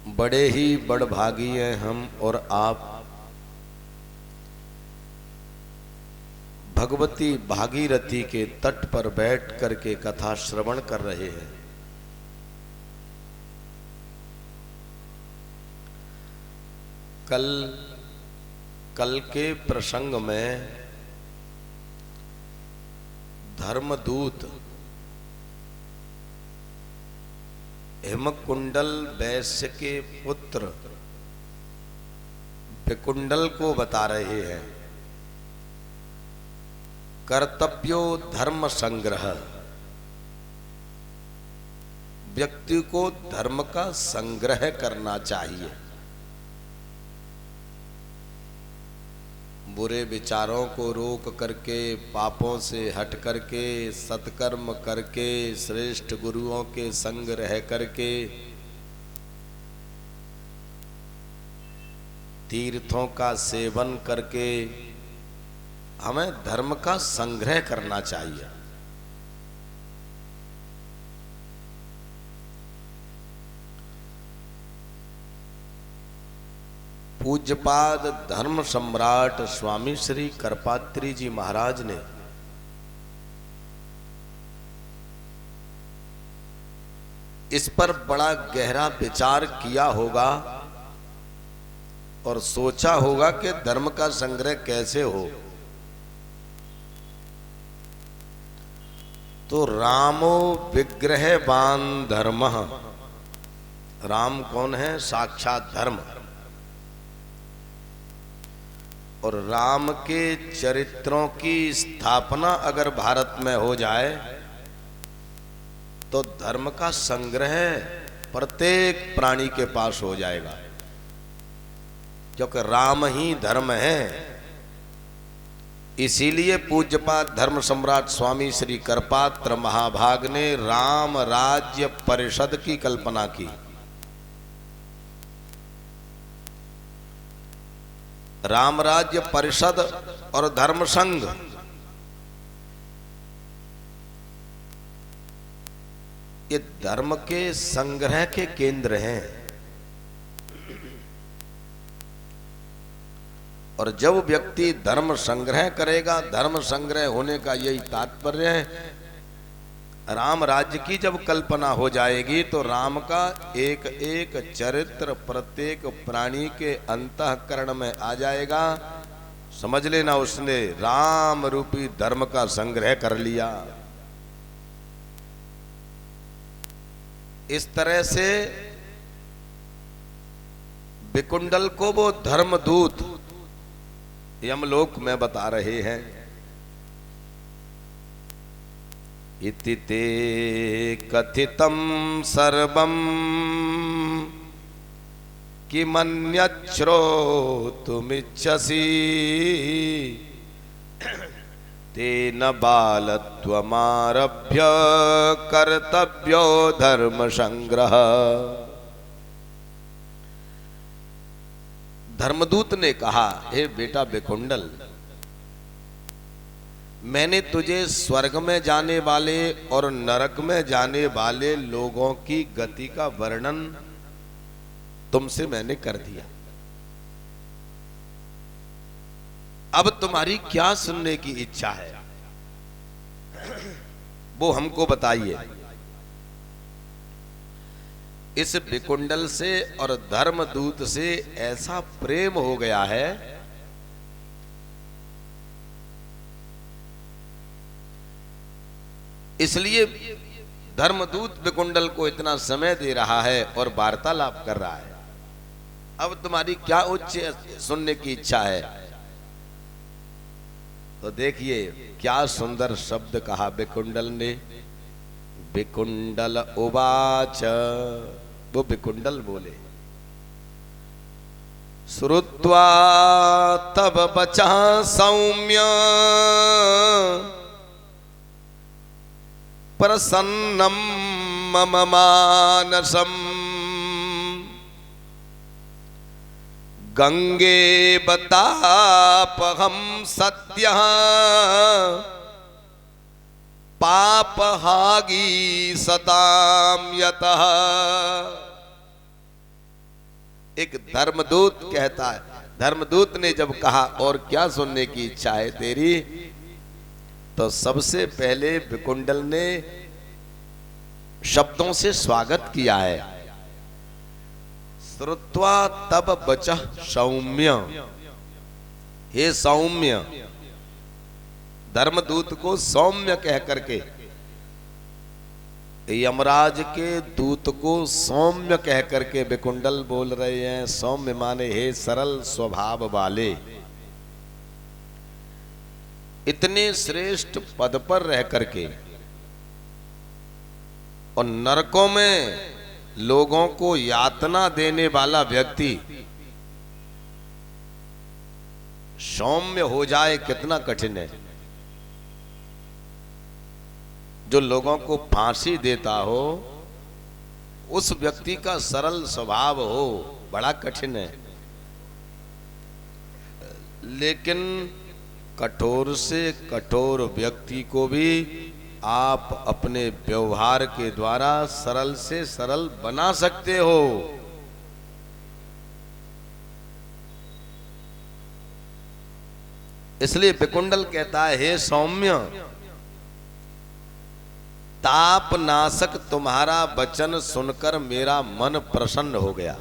बड़े ही बड़भागी हैं हम और आप, भगवती भागीरथी के तट पर बैठ करके कथा श्रवण कर रहे हैं। कल के प्रसंग में धर्मदूत हेमकुंडल वैश्य के पुत्र विकुंडल को बता रहे हैं कर्तव्यो धर्म संग्रह। व्यक्ति को धर्म का संग्रह करना चाहिए, बुरे विचारों को रोक करके, पापों से हट करके, सत्कर्म करके, श्रेष्ठ गुरुओं के संग रह करके, तीर्थों का सेवन करके हमें धर्म का संग्रह करना चाहिए। पूज्यपाद धर्म सम्राट स्वामी श्री करपात्री जी महाराज ने इस पर बड़ा गहरा विचार किया होगा और सोचा होगा कि धर्म का संग्रह कैसे हो। तो रामो विग्रहवान धर्मः, राम कौन है? साक्षात धर्म। और राम के चरित्रों की स्थापना अगर भारत में हो जाए तो धर्म का संग्रह प्रत्येक प्राणी के पास हो जाएगा, क्योंकि राम ही धर्म है। इसीलिए पूज्यपाद धर्म सम्राट स्वामी श्री करपात्र महाभाग ने राम राज्य परिषद की कल्पना की। राम राज्य परिषद और धर्म संघ ये धर्म के संग्रह के केंद्र हैं। और जब व्यक्ति धर्म संग्रह करेगा, धर्म संग्रह होने का यही तात्पर्य है, राम राज्य की जब कल्पना हो जाएगी तो राम का एक एक चरित्र प्रत्येक प्राणी के अंतःकरण में आ जाएगा। समझ लेना उसने राम रूपी धर्म का संग्रह कर लिया। इस तरह से विकुंडल को वो धर्मदूत यमलोक में बता रहे हैं। इति ते कथितं सर्वं किमन्यच्छ्रोतुमिच्छसि तेन बालत्वमारभ्य कर्तव्यो धर्म संग्रह। धर्मदूत ने कहा, हे बेटा विकुंडल, मैंने तुझे स्वर्ग में जाने वाले और नरक में जाने वाले लोगों की गति का वर्णन तुमसे मैंने कर दिया। अब तुम्हारी क्या सुनने की इच्छा है वो हमको बताइए। इस विकुंडल से और धर्मदूत से ऐसा प्रेम हो गया है इसलिए धर्मदूत विकुंडल को इतना समय दे रहा है और वार्तालाप कर रहा है। अब तुम्हारी क्या उच्च सुनने की इच्छा है? तो देखिए क्या सुंदर शब्द कहा विकुंडल ने। विकुंडल उवाच, वो विकुंडल बोले, श्रुत्वा तब बचा सौम्य प्रसन्नम मम मानसम गंगे बतापहम सद्यः पापहागी सताम यतः। एक धर्मदूत कहता है, धर्मदूत ने जब कहा और क्या सुनने की इच्छा है तेरी, तो सबसे पहले विकुंडल ने शब्दों से स्वागत किया है। श्रुत्वा तब बचः सौम्य, हे सौम्य, धर्मदूत को सौम्य कह करके, यमराज के दूत को सौम्य कह करके विकुंडल बोल रहे हैं। सौम्य माने हे सरल स्वभाव वाले। इतने श्रेष्ठ पद पर रह करके और नरकों में लोगों को यातना देने वाला व्यक्ति सौम्य हो जाए, कितना कठिन है। जो लोगों को फांसी देता हो, उस व्यक्ति का सरल स्वभाव हो, बड़ा कठिन है। लेकिन कठोर से कठोर व्यक्ति को भी आप अपने व्यवहार के द्वारा सरल से सरल बना सकते हो। इसलिए विकुंडल कहता है, हे सौम्य, ताप नाशक तुम्हारा वचन सुनकर मेरा मन प्रसन्न हो गया।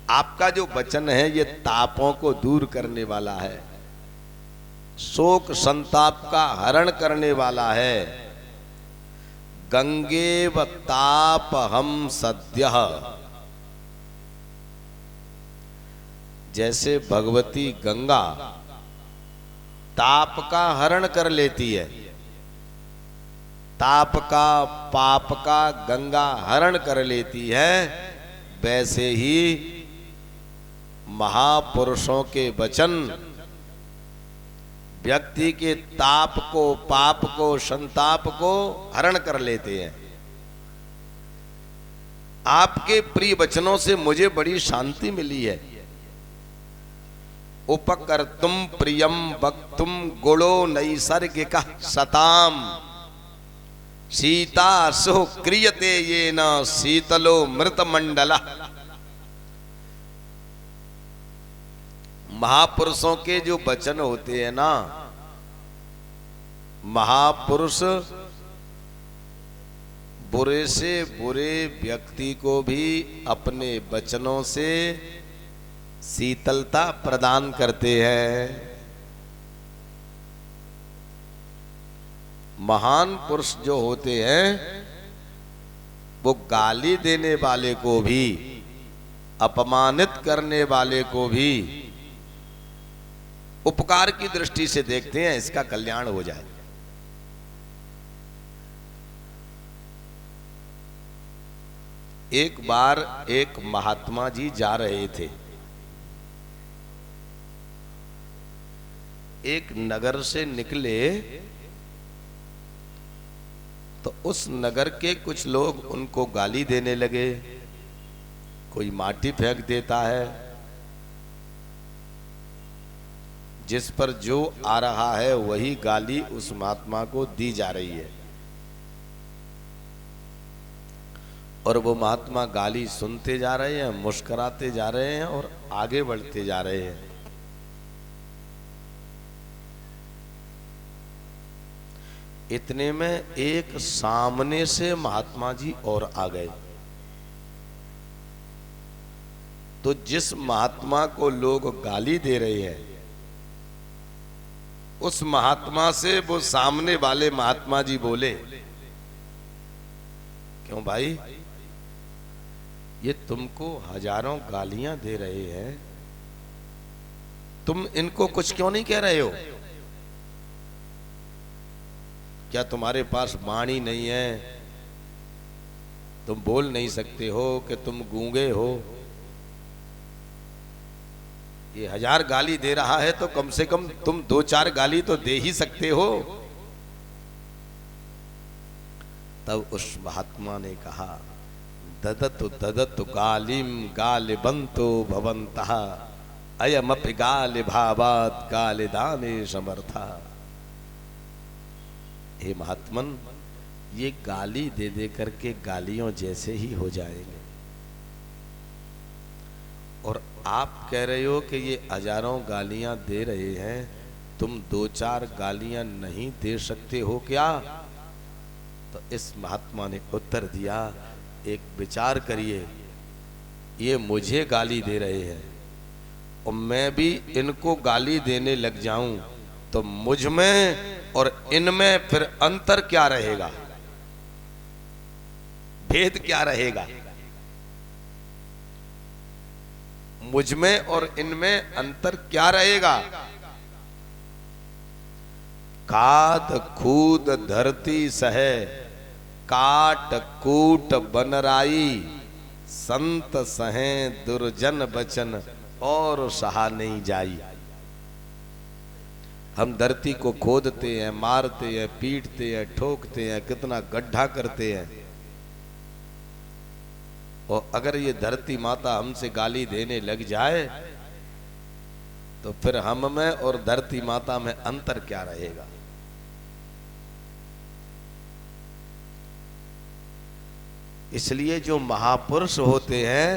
आपका जो वचन है ये तापों को दूर करने वाला है, शोक संताप का हरण करने वाला है। गंगेव ताप हम सद्यः, जैसे भगवती गंगा ताप का हरण कर लेती है, ताप का पाप का गंगा हरण कर लेती है, वैसे ही महापुरुषों के वचन व्यक्ति के ताप को, पाप को, संताप को हरण कर लेते हैं। आपके प्रिय वचनों से मुझे बड़ी शांति मिली है। उपकर्तुम प्रियम वक्तुम गुणो नैसर्गिकः सताम, सीता सो क्रियते ये न शीतलो मृत मंडला। महापुरुषों के जो वचन होते हैं ना, महापुरुष बुरे से बुरे व्यक्ति को भी अपने वचनों से शीतलता प्रदान करते हैं। महान पुरुष जो होते हैं वो गाली देने वाले को भी, अपमानित करने वाले को भी उपकार की दृष्टि से देखते हैं, इसका कल्याण हो जाए। एक बार एक महात्मा जी जा रहे थे, एक नगर से निकले तो उस नगर के कुछ लोग उनको गाली देने लगे। कोई माटी फेंक देता है, जिस पर जो आ रहा है वही गाली उस महात्मा को दी जा रही है, और वो महात्मा गाली सुनते जा रहे हैं, मुस्कुराते जा रहे हैं और आगे बढ़ते जा रहे हैं। इतने में एक सामने से महात्मा जी और आ गए। तो जिस महात्मा को लोग गाली दे रहे हैं, उस महात्मा से वो सामने वाले महात्मा जी बोले, क्यों भाई, ये तुमको हजारों गालियां दे रहे हैं, तुम इनको कुछ क्यों नहीं कह रहे हो? क्या तुम्हारे पास वाणी नहीं है? तुम बोल नहीं सकते हो कि तुम गूंगे हो? ये हजार गाली दे रहा है तो कम से कम तुम दो चार गाली तो दे ही सकते हो। तब उस महात्मा ने कहा, ददतु ददतु गालिम गालिबंतो भवन्तः अयमपि गालि भावात् गालिदाने समर्था। हे महात्मन, ये गाली दे दे करके गालियों जैसे ही हो जाएंगे। और आप कह रहे हो कि ये हजारों गालियां दे रहे हैं, तुम 2-4 गालियां नहीं दे सकते हो क्या? तो इस महात्मा ने उत्तर दिया, एक विचार करिए, ये मुझे गाली दे रहे हैं और मैं भी इनको गाली देने लग जाऊं तो मुझ में और इनमें फिर अंतर क्या रहेगा, भेद क्या रहेगा? मुझ में और इनमें अंतर क्या रहेगा? खाद खूद धरती सहे, काट कूट बनराई, संत सहे दुर्जन बचन और सहा नहीं जाई। हम धरती को खोदते हैं, मारते हैं, पीटते हैं, ठोकते हैं, कितना गड्ढा करते हैं, और अगर ये धरती माता हमसे गाली देने लग जाए तो फिर हम में और धरती माता में अंतर क्या रहेगा? इसलिए जो महापुरुष होते हैं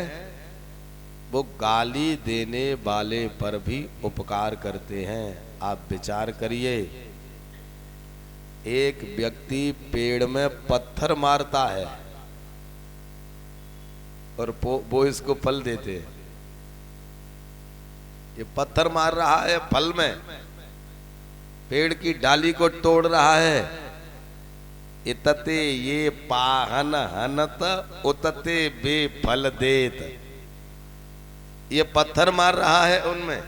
वो गाली देने वाले पर भी उपकार करते हैं। आप विचार करिए, एक व्यक्ति पेड़ में पत्थर मारता है और वो इसको फल देते हैं। ये पत्थर मार रहा है फल में, पेड़ की डाली को तोड़ रहा है। इतते ये पाहन हनत उतते बे फल देत, ये पत्थर मार रहा है उनमें,